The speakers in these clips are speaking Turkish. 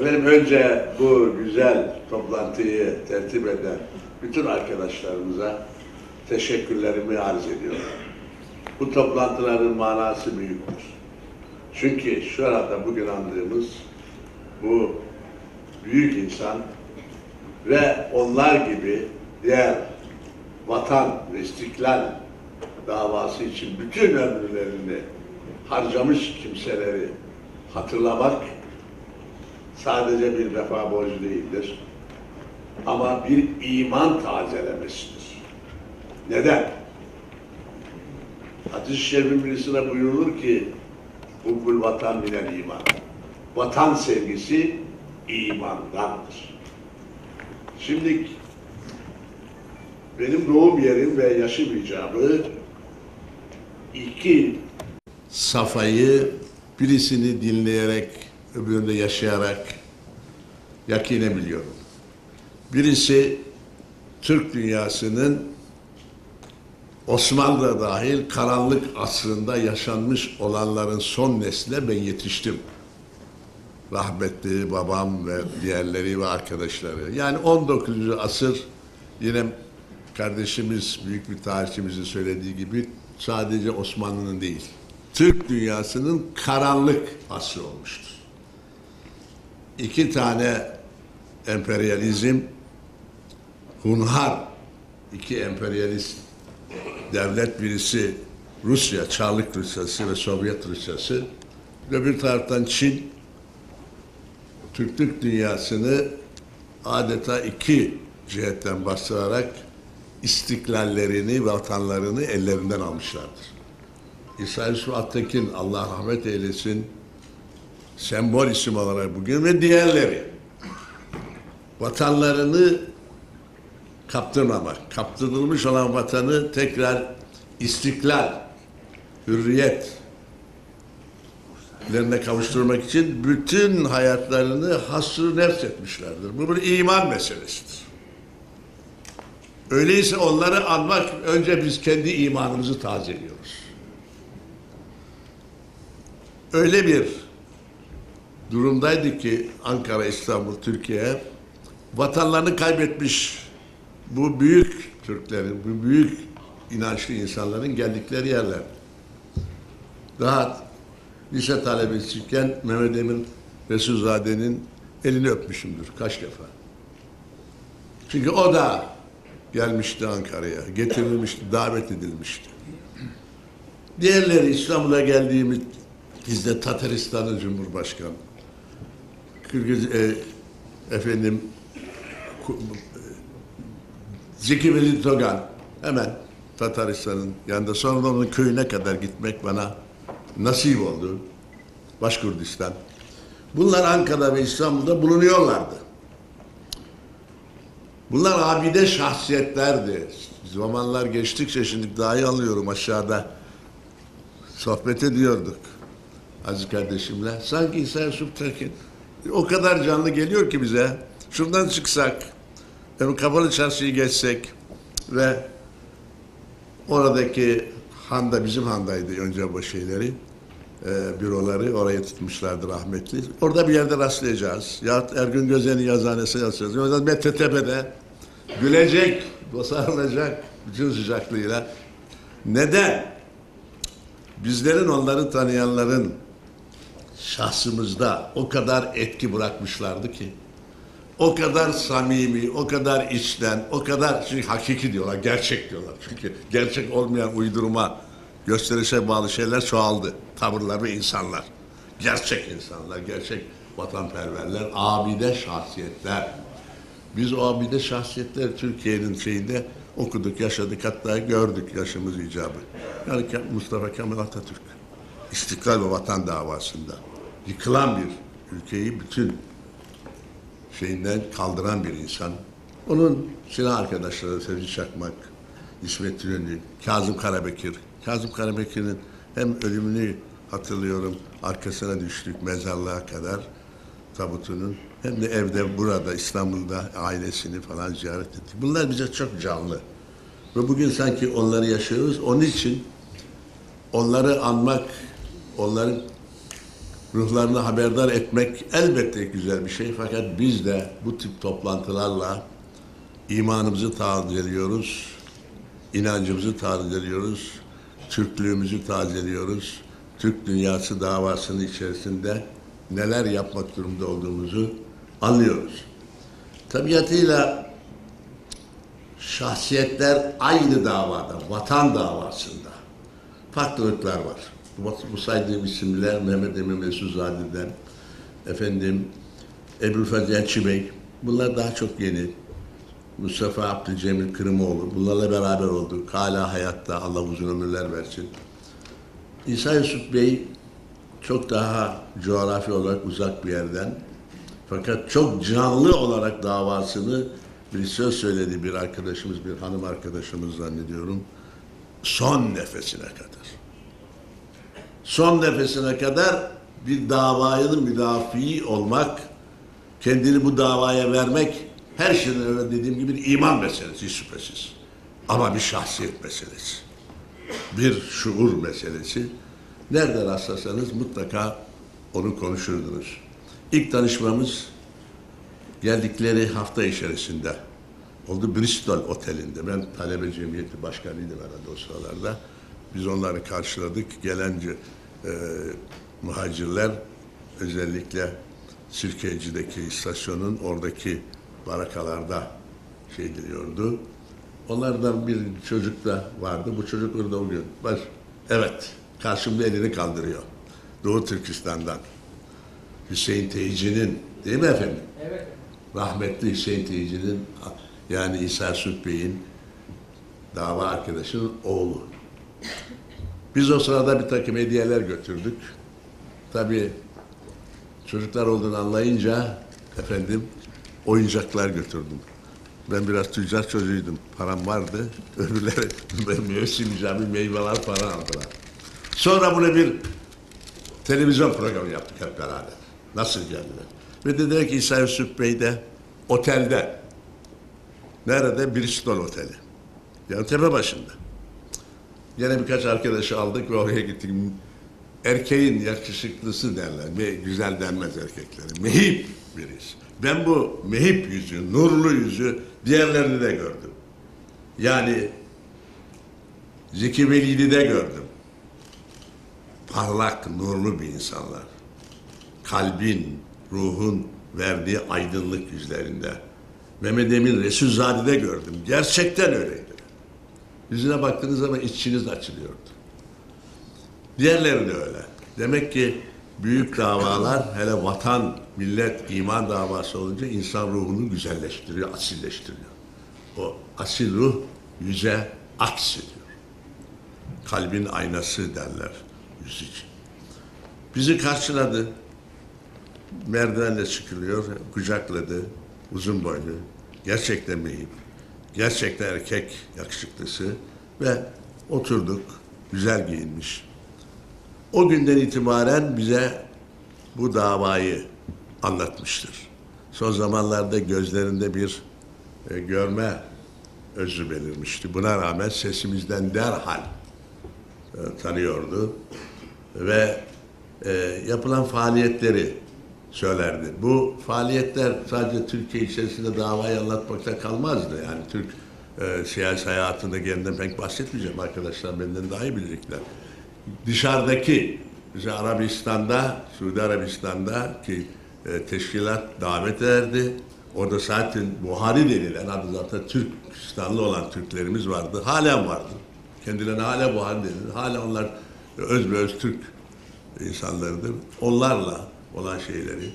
Efendim önce bu güzel toplantıyı tertip eden bütün arkadaşlarımıza teşekkürlerimi arz ediyorum. Bu toplantıların manası büyüktür. Çünkü şu arada bugün andığımız bu büyük insan ve onlar gibi diğer vatan ve istiklal davası için bütün ömürlerini harcamış kimseleri hatırlamak sadece bir vefa borcu değildir. Ama bir iman tazelemesidir. Neden? Hadis-i Şerif'in birisine buyurulur ki "Hubbul vatan minel iman." Vatan sevgisi imandandır. Şimdi benim doğum yerim ve yaşım icabı iki safayı birisini dinleyerek öbüründe yaşayarak yakinen biliyorum. Birisi Türk dünyasının Osmanlı dahil karanlık asrında yaşanmış olanların son nesline ben yetiştim. Rahmetli babam ve diğerleri ve arkadaşları. Yani 19. asır yine kardeşimiz, büyük bir tarihçimizin söylediği gibi sadece Osmanlı'nın değil, Türk dünyasının karanlık asrı olmuştur. İki tane emperyalizm, hunhar, iki emperyalist devlet, birisi Rusya, Çarlık Rusyası ve Sovyet Rusyası, öbür taraftan Çin, Türklük dünyasını adeta iki cihetten bastırarak istiklallerini, vatanlarını ellerinden almışlardır. İsa Yusuf Attekin, Allah rahmet eylesin, sembol isim olarak bugün ve diğerleri vatanlarını kaptırmamak, kaptırılmış olan vatanı tekrar istiklal, hürriyet lerine kavuşturmak için bütün hayatlarını hasrı nefs etmişlerdir. Bu bir iman meselesidir. Öyleyse onları anmak, önce biz kendi imanımızı tazeliyoruz. Öyle bir durumdaydı ki Ankara, İstanbul, Türkiye vatanlarını kaybetmiş bu büyük Türklerin, bu büyük inançlı insanların geldikleri yerler. Daha lise talebesiyken Mehmet Emin Resulzade'nin elini öpmüşümdür kaç defa. Çünkü o da gelmişti Ankara'ya, getirilmişti, davet edilmişti. Diğerleri İstanbul'a geldiğimizde Tataristan'ın Cumhurbaşkanı, Zeki Veli Togan, hemen Tataristan'ın yanında, sonra onun köyüne kadar gitmek bana nasip oldu. Başkurdistan. Bunlar Ankara ve İstanbul'da bulunuyorlardı. Bunlar abide şahsiyetlerdi. Zamanlar geçtikçe şimdi daha iyi anlıyorum, aşağıda sohbet ediyorduk aziz kardeşimle. Sanki İsa Yusuf Tekin o kadar canlı geliyor ki bize. Şuradan çıksak, Kapalı Çarşı'yı geçsek ve oradaki handa, bizim handaydı önce bu şeyleri, büroları oraya tutmuşlardı rahmetli. Orada bir yerde rastlayacağız. Yahut Ergün Gözen'in yazıhanesine rastlayacağız. Orada Metretepe'de gülecek, sarılacak bütün sıcaklığıyla. Neden? Bizlerin, onları tanıyanların şahsımızda o kadar etki bırakmışlardı ki, o kadar samimi, o kadar içten, o kadar çünkü hakiki diyorlar, gerçek diyorlar. Çünkü gerçek olmayan uydurma, gösterişe bağlı şeyler çoğaldı. Tavırlar ve insanlar. Gerçek insanlar, gerçek vatanperverler, abide şahsiyetler. Biz o abide şahsiyetler Türkiye'nin şeyinde okuduk, yaşadık, hatta gördük yaşımız icabı. Yani Mustafa Kemal Atatürk, İstiklal ve Vatan davasında yıkılan bir ülkeyi bütün şeyinden kaldıran bir insan. Onun silah arkadaşları Sevci Çakmak, İsmet İnönü, Kazım Karabekir. Kazım Karabekir'in hem ölümünü hatırlıyorum, arkasına düştük mezarlığa kadar tabutunun, hem de evde burada İstanbul'da ailesini falan ziyaret ettik. Bunlar bize çok canlı. Ve bugün sanki onları yaşıyoruz. Onun için onları anmak, onların ruhlarını haberdar etmek elbette güzel bir şey. Fakat biz de bu tip toplantılarla imanımızı tazeliyoruz, inancımızı tazeliyoruz, Türklüğümüzü tazeliyoruz. Türk dünyası davasının içerisinde neler yapmak durumunda olduğumuzu anlıyoruz. Tabiatıyla şahsiyetler aynı davada, vatan davasında farklılıklar var. Bu saydığım isimler Mehmet Emin Mesuzade'den, Ebu'l-Fazıl Elçi Bey, bunlar daha çok yeni. Mustafa Abdülcemil Kırımoğlu, bunlarla beraber olduk. Hala hayatta, Allah uzun ömürler versin. İsa Yusuf Bey çok daha coğrafi olarak uzak bir yerden, fakat çok canlı olarak davasını bir söz söyledi bir arkadaşımız, bir hanım arkadaşımız zannediyorum. Son nefesine kadar. Son nefesine kadar bir davanın müdafii olmak, kendini bu davaya vermek, her şeyden evvel dediğim gibi bir iman meselesi hiç şüphesiz. Ama bir şahsiyet meselesi. Bir şuur meselesi. Nerede rastlasanız mutlaka onu konuşurdunuz. İlk tanışmamız geldikleri hafta içerisinde oldu, Bristol Oteli'nde. Ben talebe cemiyeti başkanıydım herhalde o sıralarda. Biz onları karşıladık. Gelen muhacirler özellikle Sirkeci'deki istasyonun oradaki barakalarda diliyordu. Onlardan bir çocuk da vardı. Bu çocuk orada o gün. Evet, karşımda elini kaldırıyor. Doğu Türkistan'dan. Hüseyin Teyici'nin, değil mi efendim? Evet. Rahmetli Hüseyin Teyici'nin, yani İsa Yusuf Bey'in dava arkadaşının oğlu. Biz o sırada bir takım hediyeler götürdük. Tabii çocuklar olduğunu anlayınca oyuncaklar götürdüm. Ben biraz tüccar çocuğuydum. Param vardı. Öbürleri mevsim icabı meyveler falan aldılar. Sonra bunu bir televizyon programı yaptık hep beraber. Nasıl geldiler? Ve dediler ki İsa Yusuf Bey de otelde. Nerede? Bristol Oteli. Yani tepe başında. Yine birkaç arkadaşı aldık ve oraya gittik. Erkeğin yakışıklısı derler. Güzel denmez erkeklere. Mehip birisi. Ben bu mehip yüzü, nurlu yüzü diğerlerini de gördüm. Yani Zeki Veli'yi de gördüm. Parlak, nurlu bir insanlar. Kalbin, ruhun verdiği aydınlık yüzlerinde. Mehmet Emin Resulzade'de gördüm. Gerçekten öyleydi. Yüzüne baktığınız zaman içiniz açılıyordu. Diğerleri de öyle. Demek ki büyük davalar, hele vatan, millet, iman davası olunca insan ruhunu güzelleştiriyor, asilleştiriyor. O asil ruh yüze aksediyor. Kalbin aynası derler yüz için. Bizi karşıladı. Merdivenle çıkılıyor, kucakladı, uzun boylu, gerçekten meyip, gerçekten erkek yakışıklısı ve oturduk, güzel giyinmiş. O günden itibaren bize bu davayı anlatmıştır. Son zamanlarda gözlerinde bir görme özü belirmişti. Buna rağmen sesimizden derhal tanıyordu ve yapılan faaliyetleri söylerdi. Bu faaliyetler sadece Türkiye içerisinde davayı anlatmakta kalmazdı. Yani Türk siyasi hayatında kendinden pek bahsetmeyeceğim. Arkadaşlar benden daha iyi bilecekler. Dışarıdaki, bize Arabistan'da, Suudi Arabistan'da ki teşkilat davet ederdi. Orada zaten Buhari denilen, adı zaten Türkistanlı olan Türklerimiz vardı. Halen vardı. Kendilerine hala Buhari denilir. Hala onlar öz Türk insanlarıdır. Onlarla olan şeyleri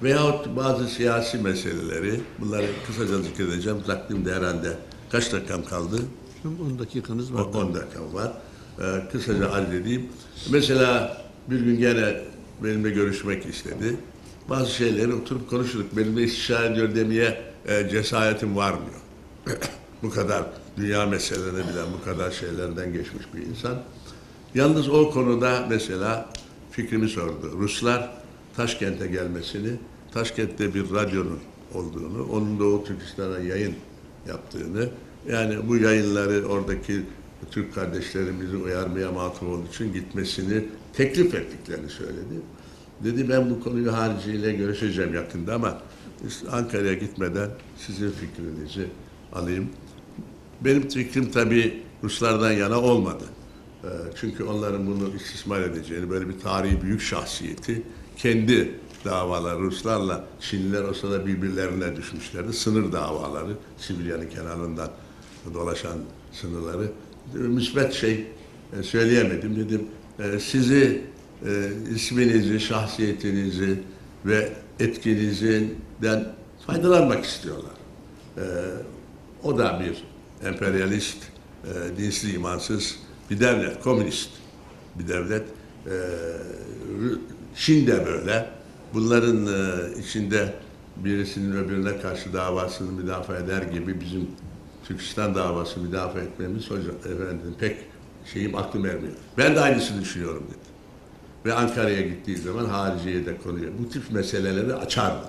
veyahut bazı siyasi meseleleri, bunları kısaca zikredeceğim. Takdim de herhalde kaç dakikam kaldı? 10 dakikanız var. 10 dakikam var. Kısaca arz edeyim. Mesela bir gün gene benimle görüşmek istedi. Bazı şeyleri oturup konuştuk. Benimle istişare ediyor demeye cesaretim varmıyor. Bu kadar dünya meselelerini bilen, bu kadar şeylerden geçmiş bir insan. Yalnız o konuda mesela fikrimi sordu. Ruslar Taşkent'e gelmesini, Taşkent'te bir radyonun olduğunu, onun Doğu Türkistan'a yayın yaptığını, yani bu yayınları oradaki Türk kardeşlerimizi uyarmaya matuf olduğu için gitmesini teklif ettiklerini söyledi. Dedi ben bu konuyu hariciyle görüşeceğim yakında ama Ankara'ya gitmeden sizin fikrinizi alayım. Benim fikrim tabii Ruslardan yana olmadı. Çünkü onların bunu istismar edeceğini, böyle bir tarihi büyük şahsiyeti kendi davaları Ruslarla Çinliler olsa da birbirlerine düşmüşlerdi. Sınır davaları, Sibirya'nın kenarından dolaşan sınırları. Müsbet şey söyleyemedim. Dedim sizi isminizi, şahsiyetinizi ve etkinizden faydalanmak istiyorlar. O da bir emperyalist, dinsiz, imansız bir devlet, komünist bir devlet. Çin de böyle. Bunların içinde birisinin öbürüne karşı davasını müdafaa eder gibi bizim Türkistan davası müdafaa etmemiz efendim pek aklım ermiyor. Ben de aynısını düşünüyorum dedi. Ve Ankara'ya gittiği zaman hariciye de konuyor. Bu tip meseleleri açardı.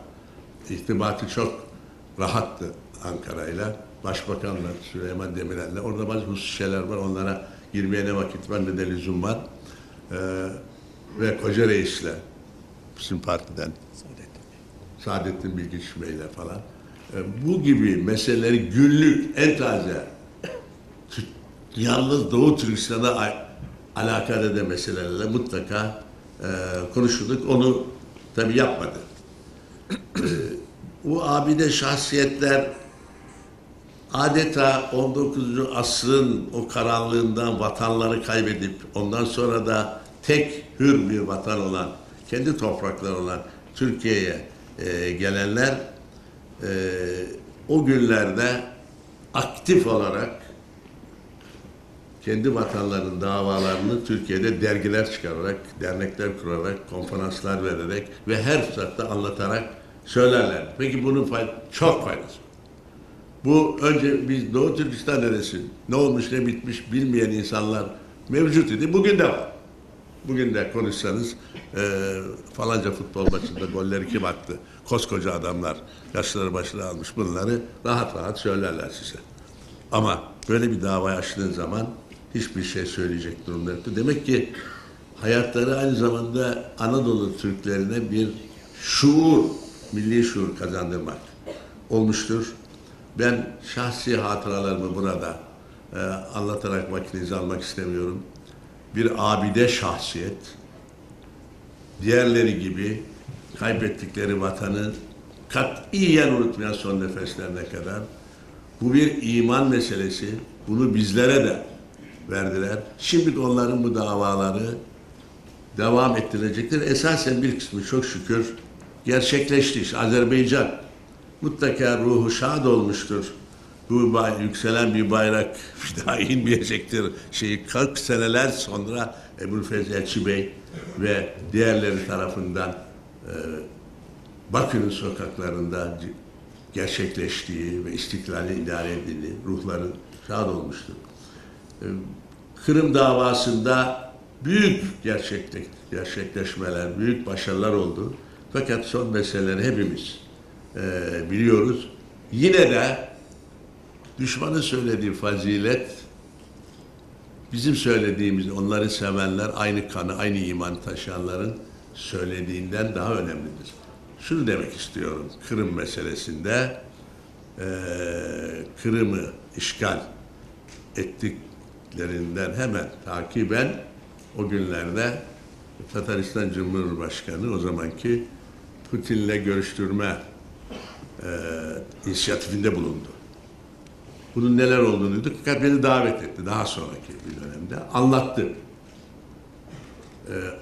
İrtibatı çok rahattı Ankara'yla. Başbakanla, Süleyman Demirel'le. Orada bazı husus şeyler var. Onlara girmeye ne vakit var ne de lüzum var. Ve Koca Reis'le bizim partiden Saadettin Bilgiç Bey'le falan. Bu gibi meseleleri günlük, en taze yalnız Doğu Türkistan'a alakalı da meselelerle mutlaka konuşurduk. Onu tabii yapmadı. Bu abide şahsiyetler adeta 19. asrın o karanlığından vatanları kaybedip ondan sonra da tek hür bir vatan olan, kendi toprakları olan Türkiye'ye gelenler o günlerde aktif olarak kendi vatanlarının davalarını Türkiye'de dergiler çıkararak, dernekler kurarak, konferanslar vererek ve her fırsatta anlatarak söylerler. Peki bunun çok faydası. Bu önce biz Doğu Türkistan neresi, ne olmuş ne bitmiş bilmeyen insanlar mevcut idi. Bugün de var. Bugün de konuşsanız falanca futbol maçında golleri kim attı? Koskoca adamlar yaşları başına almış bunları rahat rahat söylerler size. Ama böyle bir davayı açtığın zaman hiçbir şey söyleyecek durumda yoktu. Demek ki hayatları aynı zamanda Anadolu Türklerine bir şuur, milli şuur kazandırmak olmuştur. Ben şahsi hatıralarımı burada anlatarak vaktinizi almak istemiyorum. Bir abide şahsiyet, diğerleri gibi kaybettikleri vatanı katiyen unutmayan son nefeslerine kadar. Bu bir iman meselesi. Bunu bizlere de verdiler. Şimdi onların bu davaları devam ettirilecektir. Esasen bir kısmı çok şükür gerçekleşti. İşte Azerbaycan mutlaka ruhu şad olmuştur. Bu yükselen bir bayrak bir daha inmeyecektir. 40 seneler sonra Ebu'l-Feyz Elçi Bey ve diğerleri tarafından Bakü'nün sokaklarında gerçekleştiği ve istiklali idare edildiği ruhları şad olmuştur. Kırım davasında büyük gerçekleşmeler, büyük başarılar oldu. Fakat son meseleleri hepimiz biliyoruz. Yine de düşmanın söylediği fazilet bizim söylediğimiz, onları sevenler, aynı kanı, aynı iman taşıyanların söylediğinden daha önemlidir. Şunu demek istiyorum, Kırım meselesinde Kırım'ı işgal ettiklerinden hemen takiben o günlerde Tataristan Cumhurbaşkanı o zamanki Putin'le görüştürme inisiyatifinde bulundu. Bunun neler olduğunu duyduk. Fakat beni davet etti daha sonraki bir dönemde. Anlattı.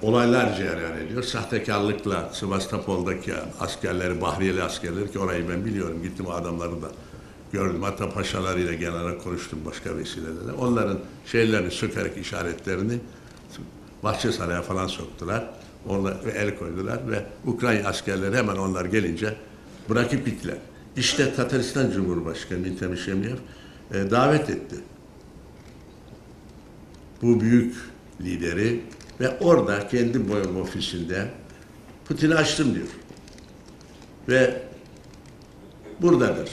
Olaylar cereyan ediyor. Sahtekarlıkla Sivastopol'daki askerleri, Bahriyeli askerleri ki orayı ben biliyorum. Gittim o adamları da gördüm. Hatta paşalarıyla genel konuştum başka vesilelerle. Onların şeylerini sökerek işaretlerini Bahçesaray'a falan soktular. Onlar ve el koydular ve Ukrayna askerleri hemen onlar gelince bırakıp gittiler. İşte Tataristan Cumhurbaşkanı Mintem Şemyev davet etti. Bu büyük lideri ve orada kendi ofisinde Putin'i açtım diyor. Ve buradadır.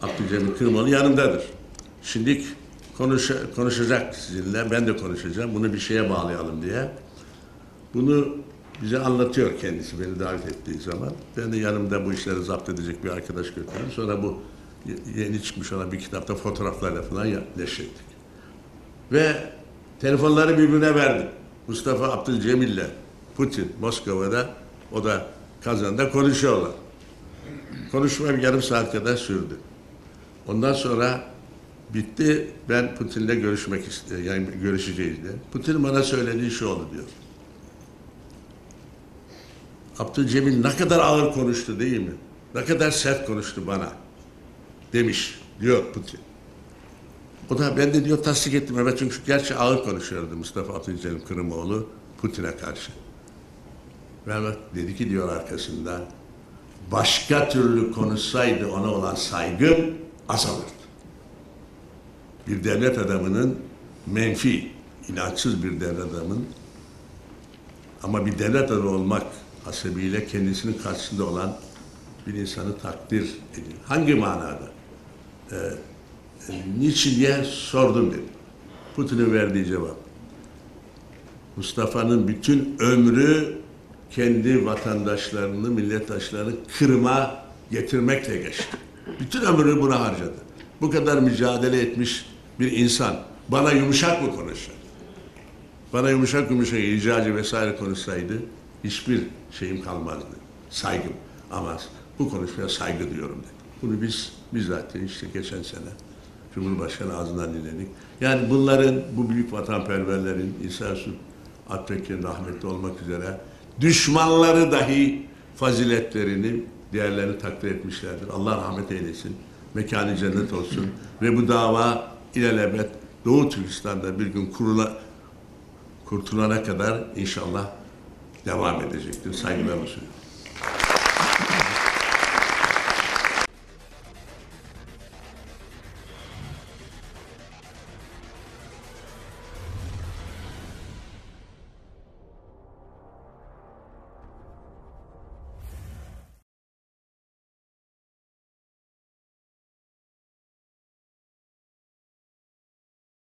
Abdülcemil Kırmalı yanındadır. Şimdi konuşacak sizinle, ben de konuşacağım. Bunu bir şeye bağlayalım diye. Bunu bize anlatıyor kendisi beni davet ettiği zaman. Ben de yanımda bu işleri zapt edecek bir arkadaş götürdüm. Sonra bu yeni çıkmış olan bir kitapta fotoğraflarla falan neşrettik. Ve telefonları birbirine verdim. Mustafa Abdülcemil'le Putin Moskova'da, o da Kazan'da konuşuyorlar. Konuşma bir yarım saat kadar sürdü. Ondan sonra bitti. Ben Putin'le görüşmek istedim. Yani görüşeceğiz diye. Putin bana söylediği şu oldu diyor. Abdülcemil ne kadar ağır konuştu değil mi? Ne kadar sert konuştu bana demiş diyor Putin. O da ben de diyor tasdik ettim. Evet, çünkü gerçi ağır konuşuyordu Mustafa Abdülcemil Kırımoğlu Putin'e karşı. Ve dedi ki diyor arkasından, başka türlü konuşsaydı ona olan saygım azalırdı. Bir devlet adamının menfi, inançsız bir devlet adamın, ama bir devlet adamı olmak hasebiyle kendisinin karşısında olan bir insanı takdir ediyor. Hangi manada? Niçin diye sordum dedim. Putin'in verdiği cevap. Mustafa'nın bütün ömrü kendi vatandaşlarını, milletdaşlarını kırıma getirmekle geçti. Bütün ömrünü buna harcadı. Bu kadar mücadele etmiş bir insan bana yumuşak mı konuşacak? Bana yumuşak icacı vesaire konuşsaydı hiçbir şeyim kalmazdı. Saygım. Ama bu konuşmaya saygı duyuyorum dedi. Bunu biz bizzat işte geçen sene Cumhurbaşkanı ağzından dinledik. Yani bunların, bu büyük vatanperverlerin, İsa Yusuf Akbekir'in rahmetli olmak üzere düşmanları dahi faziletlerini, değerlerini takdir etmişlerdir. Allah rahmet eylesin. Mekanı cennet olsun. Ve bu dava ilelebet Doğu Türkistan'da bir gün kurtulana kadar inşallah devam edecektir. Saygılarımı sunuyorum.